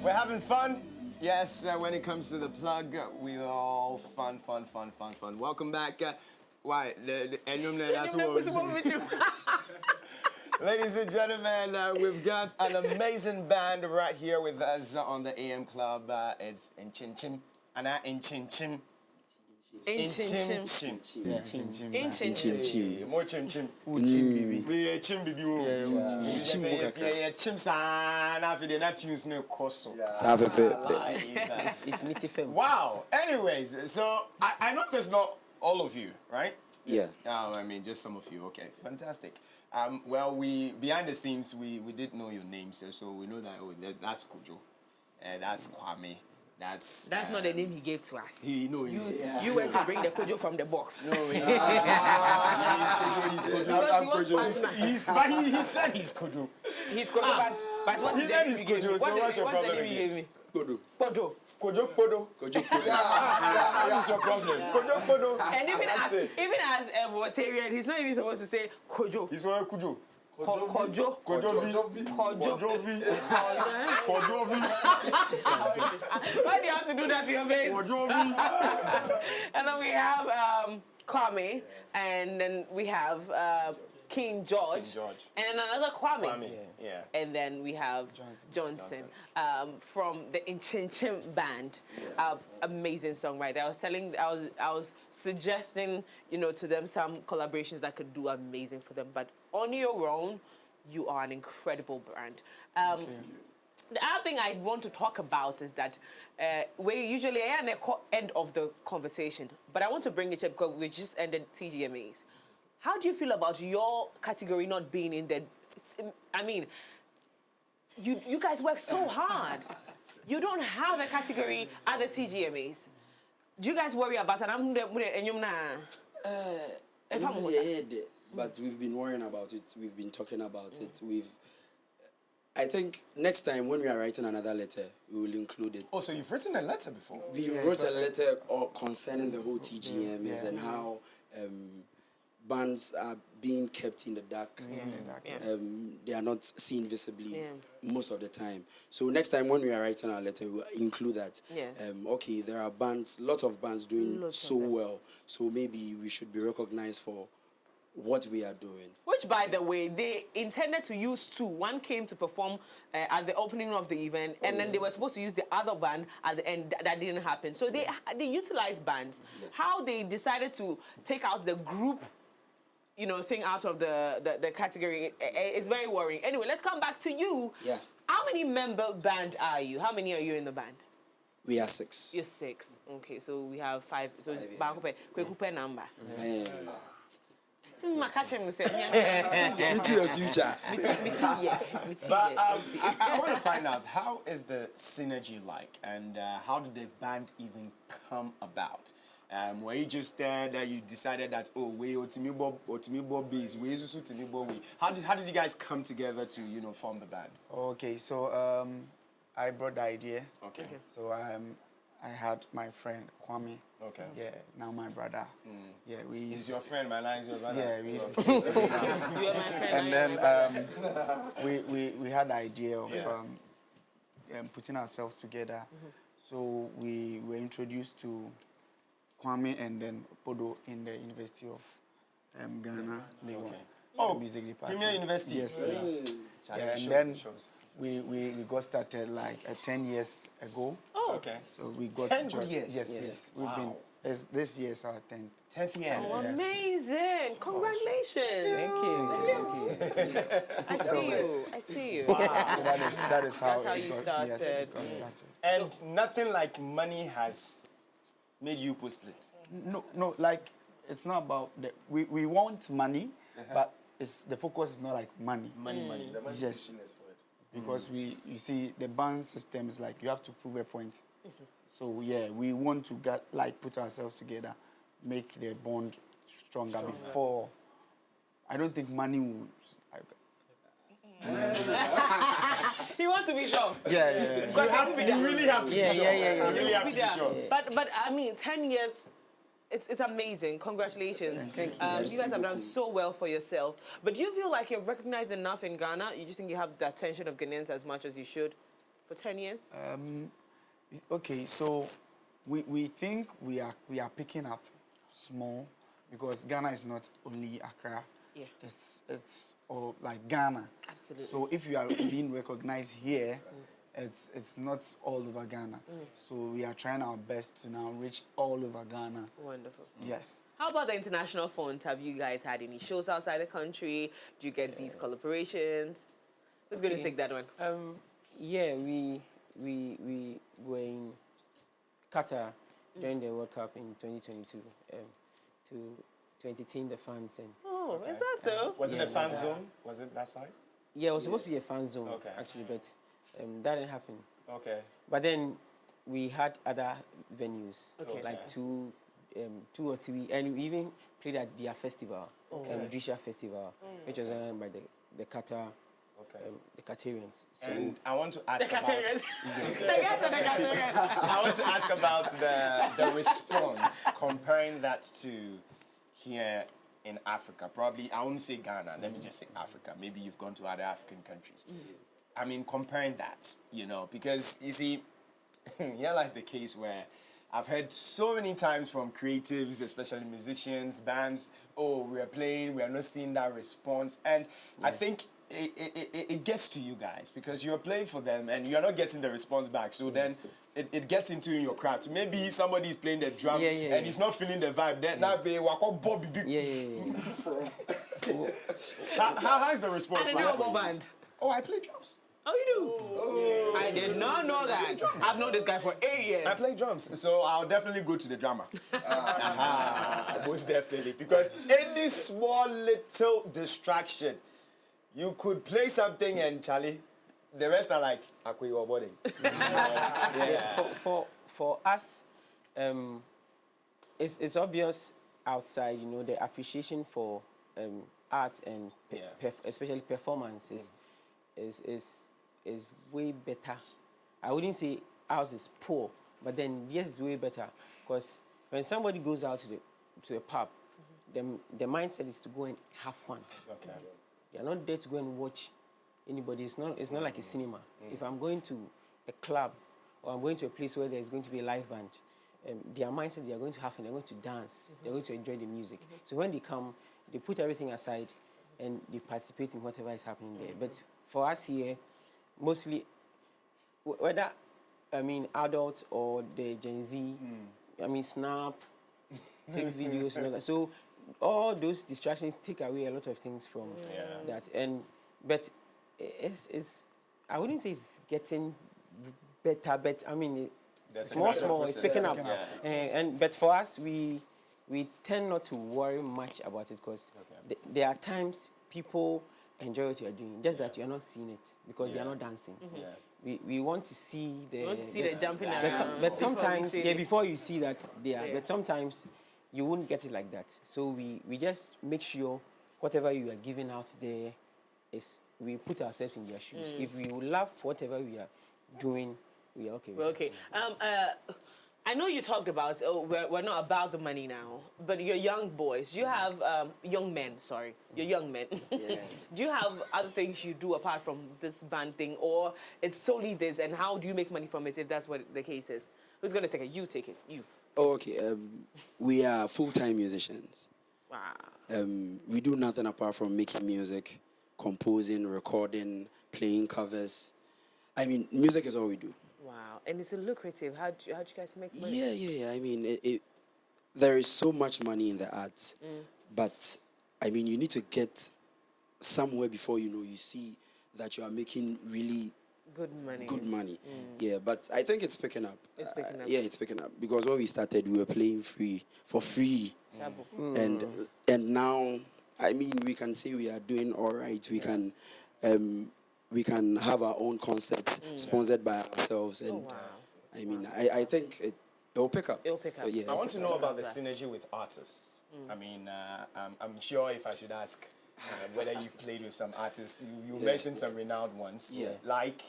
We're having fun. Yes, when it comes to the plug, we're all fun. Welcome back. Why? That's what Ladies and gentlemen, we've got an amazing band right here with us on the AM Club. It's Nkyinkyim. Nkyinkyim. More chim. Wow. Anyways, so I know there's not all of you, right? Yeah. I mean, just some of you. Okay, fantastic. Well, behind the scenes, we did know your names, so we know that that's Kojo, and that's Kwame. That's not the name he gave to us. You went to bring the Kojo from the box. No, he's Kojo. He said he's Kojo. He's Kojo, but what he said he's Kojo. So what's your problem again? Kojo. Kojo. What is your problem? Kojo. And even as a Rotarian, he's not even supposed to say Kojo. He's what Kojo. Kojovi. Why do you have to do that to your face? And then we have Kwame, and then we have King George, and then another Kwame. Yeah. And then we have Johnson. From the Nkyinkyim band. Amazing songwriter. I was suggesting, to them some collaborations that could do amazing for them. But on your own, you are an incredible brand. The other thing I want to talk about is that we usually are at the end of the conversation, but I want to bring it up because we just ended TGMAs. How do you feel about your category not being in the... I mean, you guys work so hard. You don't have a category at the TGMAs. Do you guys worry about it? But we've been worrying about it. We've been talking about it. I think next time when we are writing another letter, we will include it. Oh, so you've written a letter before? We wrote a letter concerning the whole TGMs and how bands are being kept in the dark. They are not seen visibly most of the time. So next time when we are writing our letter, we'll include that. Okay, there are lots of bands doing so well. So maybe we should be recognized for what we are doing. Which, by the way, they intended to use two. One came to perform at the opening of the event, and then they were supposed to use the other band at the end. That didn't happen. So they utilized bands. How they decided to take out the group, thing out of the category is very worrying. Anyway, let's come back to you. Yeah. How many member band are you? How many are you in the band? We are 6. You're 6. Okay, so we have 5. So it's Kwekupe number. Into the future. But I want to find out, how is the synergy like, and how did the band even come about? Were you just there that you decided that, we Otimibo base, we Otimibo we? How did you guys come together to form the band? Okay, so I brought the idea. Okay. So I had my friend Kwame. Okay. Yeah, now my brother. Yeah, He's your friend, man. He's your brother. Yeah, we used to stay together. You're my friend. And then we had the idea of putting ourselves together. So we were introduced to Kwame and then Podo in the University of Ghana, Legon. Okay. Oh, music department. Premier University. Yes, please. Yeah, and then we got started like 10 years ago. Oh, okay. So we got 10 good years. Yes, please. We've been this year is our 10th year. Oh, amazing! Congratulations! Thank you. I see you. Wow. That is how That's how you started. Yes, it got started. And nothing like money has made you put split. No, like it's not about that. We want money, but the focus is not like money. Money. The money yes. Because you see the band system is like you have to prove a point. So yeah, we want to put ourselves together, make the bond stronger before. I don't think money will. He wants to be sure. Yeah. You really have to be sure. You really have to be sure. But I mean, 10 years. It's amazing. Congratulations. Thank you. You guys have done so well for yourself. But do you feel like you're recognized enough in Ghana? You just think you have the attention of Ghanaians as much as you should? for 10 years? Okay, so we think we are picking up small because Ghana is not only Accra. Yeah. It's all like Ghana. Absolutely. So if you are being recognized here, it's not all over Ghana. So we are trying our best to now reach all over Ghana. Wonderful. Yes. How about the international front? Have you guys had any shows outside the country? Do you get these collaborations? Who's going to take that one? Yeah, we were in Qatar during the World Cup in 2022 to entertain the fans. And Oh, is that so? Was it a fan zone? Was it that side? yeah, it was supposed to be a fan zone actually, but that didn't happen. Okay. But then we had other venues, Okay. like two or three, and we even played at their festival, Drisha Festival, which was run by the Qatar, the Qatarians. So And I want to ask The about. Caterians. The Caterians. I want to ask about the response, comparing that to here in Africa. Probably, I won't say Ghana. Let me just say Africa. Maybe you've gone to other African countries. I mean, comparing that, because you see, here lies the case where I've heard so many times from creatives, especially musicians, bands, oh, we are playing, we are not seeing that response. And I think it gets to you guys because you're playing for them and you're not getting the response back. So then it gets into your craft. Maybe somebody is playing the drum and he's not feeling the vibe. Then now they walk up Bobby Big. How is the response? I didn't know about band. Oh, I play drums. Oh, you do? I did not know that. I've known this guy for 8 years. I play drums, so I'll definitely go to the drummer. Most definitely, because any small little distraction, you could play something and Charlie, the rest are like, "Akwe your body." For us, it's obvious outside, the appreciation for art and especially performance is way better. I wouldn't say ours is poor, but then yes, it's way better because when somebody goes out to a pub, the mindset is to go and have fun. Okay. You're not there to go and watch anybody. It's not like a cinema. If I'm going to a club or I'm going to a place where there's going to be a live band, their mindset, they are going to have fun, they're going to dance, they're going to enjoy the music. So when they come, they put everything aside and they participate in whatever is happening there. But for us here, mostly, whether, adults or the Gen Z, Snap, take videos and all that. So all those distractions take away a lot of things from that. But it's I wouldn't say it's getting better, but it's small, it's picking up. But for us, we tend not to worry much about it because there are times people enjoy what you are doing, just that you are not seeing it because they are not dancing. We want to see the jumping around. But sometimes, before you see that they are, but sometimes you won't get it like that. So we just make sure whatever you are giving out there is, we put ourselves in their shoes. If we love whatever we are doing, we are okay. We're okay. I know you talked about, we're not about the money now, but you're young boys. Do you have, young men, sorry. You're young men. Do you have other things you do apart from this band thing, or it's solely this, and how do you make money from it if that's what the case is? Who's going to take it? You take it. You. Oh, okay. We are full-time musicians. Wow. We do nothing apart from making music, composing, recording, playing covers. Music is all we do. Wow. And it's lucrative. How'd you guys make money? Yeah. There is so much money in the arts, but you need to get somewhere before you see that you are making really good money. Yeah, but I think it's picking up. It's picking up. Yeah, it's picking up because when we started, we were playing for free, and now we can say we are doing all right. We can have our own concerts sponsored by ourselves, and I think it will pick up. It'll pick up. Yeah, I want to know about the synergy with artists. I'm sure if I should ask whether you've played with some artists, you mentioned some renowned ones. Yeah. Like?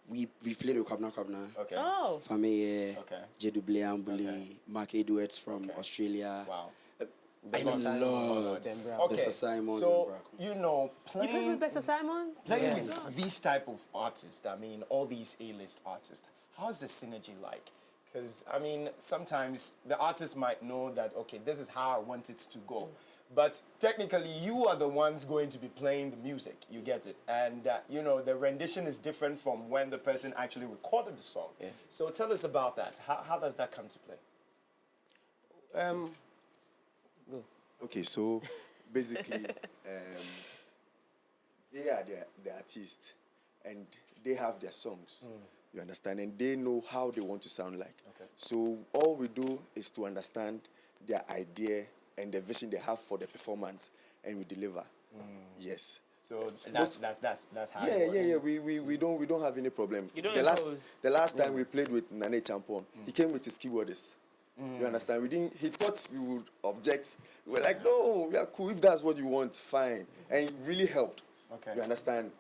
We've played with Kwabna. Okay. Oh. Fameye, Okay. Jedu Bleambuli, Mark Edwards from Australia. Wow. I love Mr. Simons so and Braco. you know, You play with Mr. Simons? playing with these type of artists, I mean, all these A-list artists, how's the synergy like? Because, I mean, sometimes the artist might know that, okay, this is how I want it to go. But technically, you are the ones going to be playing the music. You get it. And, you know, the rendition is different from when the person actually recorded the song. Yeah. So tell us about that. How does that come to play? Go. Okay, so basically, they are the artists, and they have their songs. You understand, and they know how they want to sound like. Okay. So all we do is to understand their idea and the vision they have for the performance, and we deliver. Yes. So that's how it works. Yeah. We don't have any problem. You don't the impose. last time we played with Nane Champon, he came with his keyboardist. You understand? He thought we would object. We were like, no, we are cool. If that's what you want, fine. And it really helped. Okay. You understand?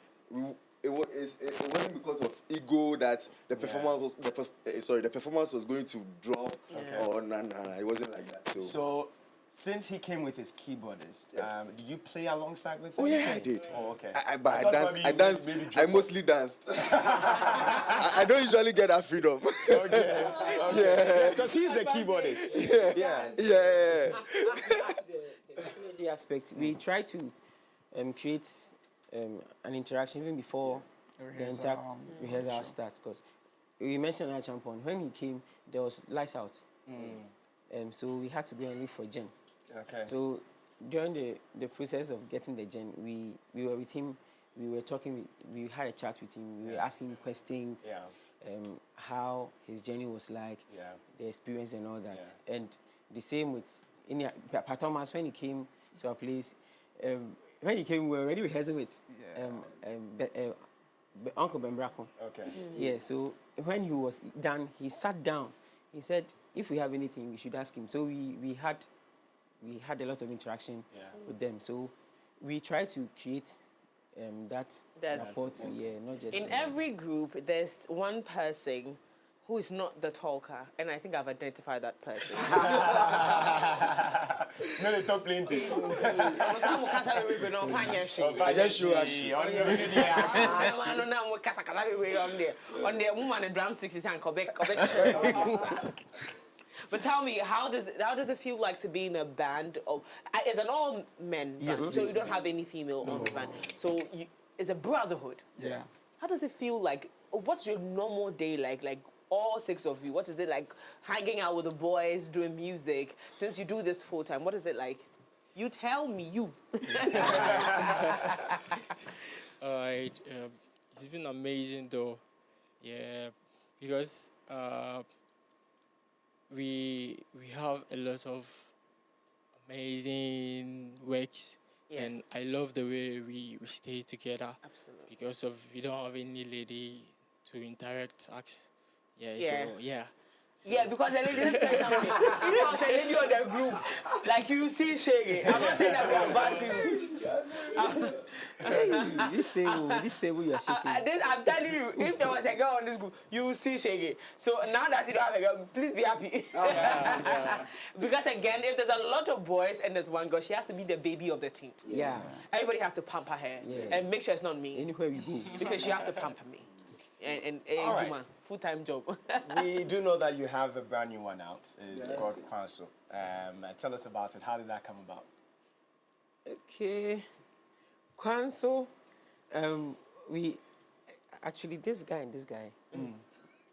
It wasn't because of ego that the performance the performance was going to drop. Okay. Or nah, it wasn't like that. So, since he came with his keyboardist, did you play alongside with him? Oh yeah, I did. Oh, okay. But I danced. probably I danced. maybe I mostly danced. I don't usually get that freedom. Okay. Yes, because he's the keyboardist. Yeah. Yeah. The synergy aspect, we try to create an interaction even before the entire rehearsal starts. Because we mentioned our champion, when he came, there was lights out. So we had to go and look for Jen. Okay. So during the process of getting the Jen, we were with him, we were talking, we had a chat with him, we were asking him questions, how his journey was like, the experience and all that. Yeah. And the same with Thomas, when he came to our place, when he came, we were already rehearsing with Uncle Ben Braco. Okay. Yeah, so when he was done, he sat down. He said, if we have anything, we should ask him. So we had a lot of interaction with them. So we try to create that rapport. Not just In every group, there's one person who is not the talker, and I think I've identified that person. No, they talk plenty. I just show action. On the woman in drum 60 and Quebec. But tell me, how does it feel like to be in a band of? It's an all men band, so you don't have any female on the band. So it's a brotherhood. Yeah. How does it feel like? What's your normal day like? Like all six of you, what is it like hanging out with the boys, doing music? Since you do this full time, what is it like? You tell me, you. Alright, it's been amazing though. Yeah, because we have a lot of amazing works, and I love the way we stay together. Absolutely. Because of we don't have any lady to interact us. Yeah. Yeah, Because the lady didn't tell somebody. If I was a lady on the group, like you see Shaggy, I'm not saying that we are bad people. this table you are shaking. I'm telling you, if there was a girl on this group, you will see Shaggy. So now that you don't have a girl, please be happy. Because again, if there's a lot of boys and there's one girl, she has to be the baby of the team. Yeah. Everybody has to pamper her and make sure it's not me. Anywhere we go. Because she has to pamper me. And All right. woman, full-time job. We do know that you have a brand new one out. It's called Kwan. Tell us about it. How did that come about? Okay. Kwanso, we actually this guy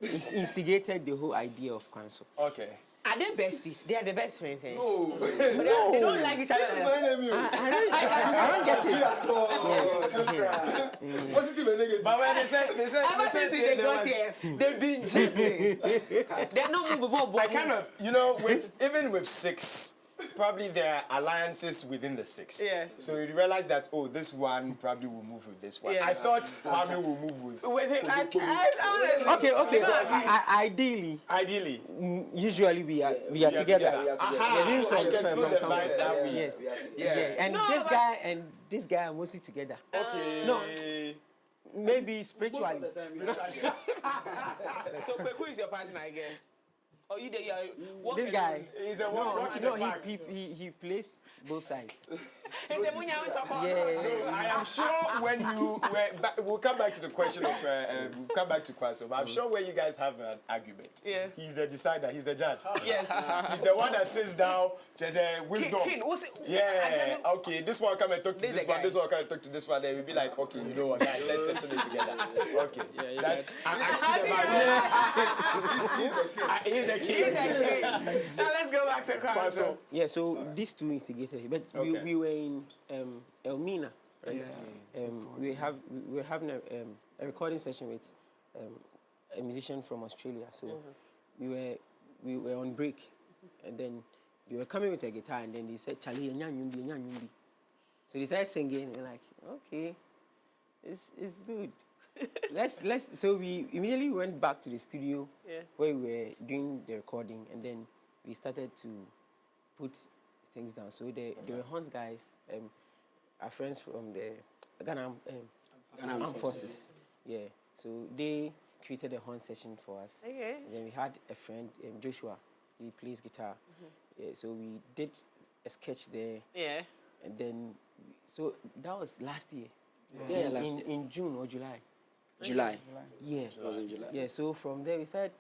instigated the whole idea of Kwanso. Okay. Are they besties? They are the best friends. Eh? No. They don't like each other. I don't get it. Positive and negative. But when they said Ever since they got here, they've been jizzing. They're not movable. I kind of, even with six, probably there are alliances within the six. Yeah. So you realize that, this one probably will move with this one. Yeah. I thought Kwame will move with him. Honestly. Okay. Ideally, usually we are together. Aha, I can feel the vibes that way. Yes. Yeah. And this guy are mostly together. Okay. No. Maybe spiritually. So who is your partner, I guess? Oh, you there? This guy. He's a He plays both sides. So I am sure when you we'll come back to the question of we'll come back to Kwaso, but I'm sure when you guys have an argument, he's the decider, he's the judge. Yes. He's the one that sits down, says wisdom. Yeah. Okay, this one come and talk to this one, this one come and talk to this one. Then we'll be like, okay, you know what, guys, let's settle it together. Okay. Yeah, That's I see the vibe. He's the king. Now let's go back to Kwaso. Yeah, so these two instigators, but we were in Elmina, right? We were having a recording session with a musician from Australia. So we were on break, and then they were coming with a guitar, and then they said, "Charlie, nyanyumbi." So they started singing, and we're like, okay, it's good. let's. So we immediately went back to the studio where we were doing the recording, and then we started to put things down. So the horns guys, our friends from the Ghana Armed Forces. Yeah. So they created a horn session for us. Okay. And then we had a friend, Joshua. He plays guitar. Yeah, so we did a sketch there. Yeah. And then, so that was last year. Yeah, last year. In June or July. July. Yeah. It was in July. Yeah, so from there we started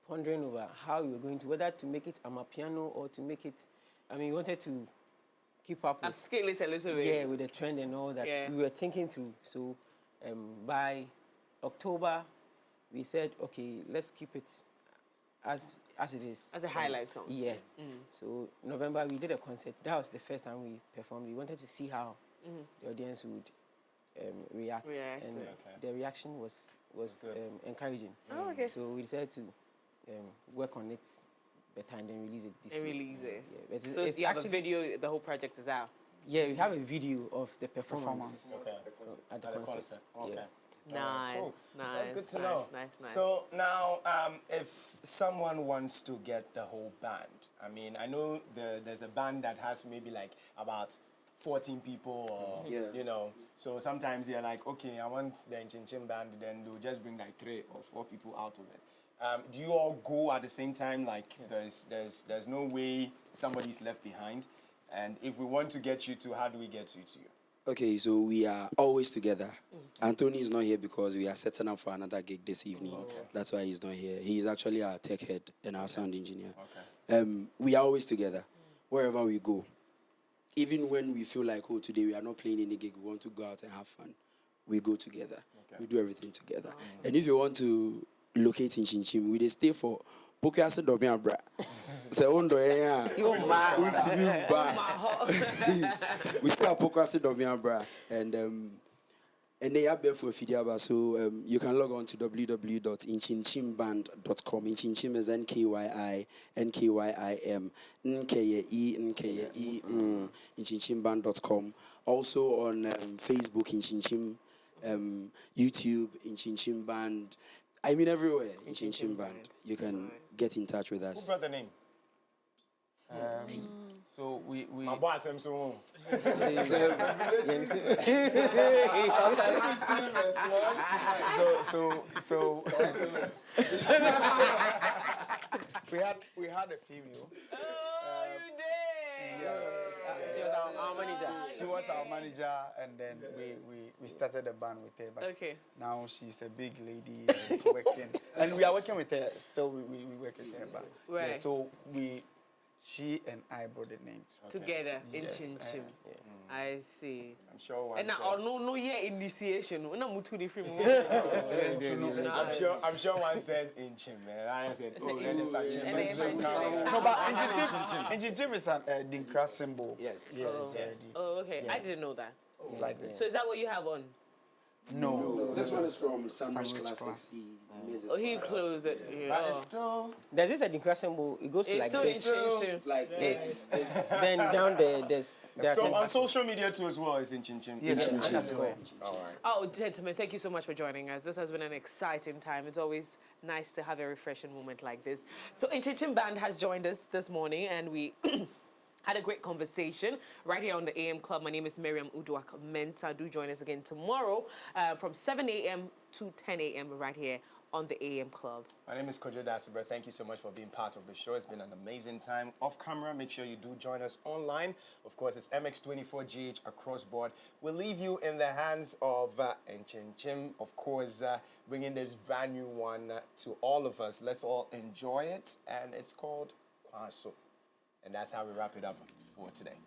pondering over how we were going to, whether to make it amapiano or to make it, we wanted to keep up with, Upscale it a little bit. yeah, with the trend and all that. Yeah. We were thinking through. So by October, we said, okay, let's keep it as it is. As a highlight song. Yeah. So November, we did a concert. That was the first time we performed. We wanted to see how the audience would react. And the reaction was encouraging. Oh, okay. So we decided to work on it better and then release it this year. Release it. Yeah, but So it's you have actually, a video, the whole project is out. Yeah, we have a video of the performance at the concert. Okay. Yeah. Nice, Cool. nice. That's good to know. Nice. So now, if someone wants to get the whole band, I know there's a band that has maybe like about 14 people, or you know. So sometimes you're like, okay, I want the Nkyinkyim band, then they'll just bring like 3 or 4 people out of it. Do you all go at the same time? Like there's no way somebody's left behind. And if we want to get you to, how do we get you to you? Okay, so we are always together. Anthony is not here because we are setting up for another gig this evening. That's why he's not here. He is actually our tech head and our sound engineer. We are always together, wherever we go. Even when we feel like, oh, today we are not playing any gig, we want to go out and have fun, we go together. We do everything together. And if you want to locate in Nkyinkyim, we stay for Pokase Dobia Bra. Se ondo ya. We stay at Pokase Dobia Bra, and they are there for Fidiaba. So you can log on to www.nkyinkyim.com. Nkyinkyim is NKYIM. Nkyinkyim.com. Also on Facebook, Nkyinkyim, YouTube, Nkyinkyim Band. Everywhere, Nkyinkyim Band. You can get in touch with us. Who brought the name? So we My boss, I'm so. So we had a female. Oh, you did. She was our manager. She was our manager, and then we started a band with her. But now she's a big lady and is working, and we are working with her. Still, we work with her. But yeah, so she and I brought the name together in Nkyinkyim. I see. I'm sure one. And now, no initiation. We're not moving different. I'm sure one said in Chim, and I said, oh, let them fact check. No, but Nkyinkyim is a Dinkra symbol. Yes. Yes. Oh, okay. I didn't know that. It's like this. So is that what you have on? No. This one is from Sandwich Classics. He made this. Oh, he closed it. But it's still. There's this Adinkra symbol. It goes like this. It's like this. Then down there's so on social media too as well as in Nkyinkyim. Yes, All right. Oh, gentlemen, thank you so much for joining us. This has been an exciting time. It's always nice to have a refreshing moment like this. So Nkyinkyim Band has joined us this morning, and we had a great conversation right here on the AM Club. My name is Miriam Uduak Menta. Do join us again tomorrow from 7 a.m. to 10 a.m. right here on the AM Club. My name is Kojo Dasibra. Thank you so much for being part of the show. It's been an amazing time off camera. Make sure you do join us online. Of course, it's MX24GH across board. We'll leave you in the hands of Nkyinkyim, of course, bringing this brand new one to all of us. Let's all enjoy it. And it's called Kwan. And that's how we wrap it up for today.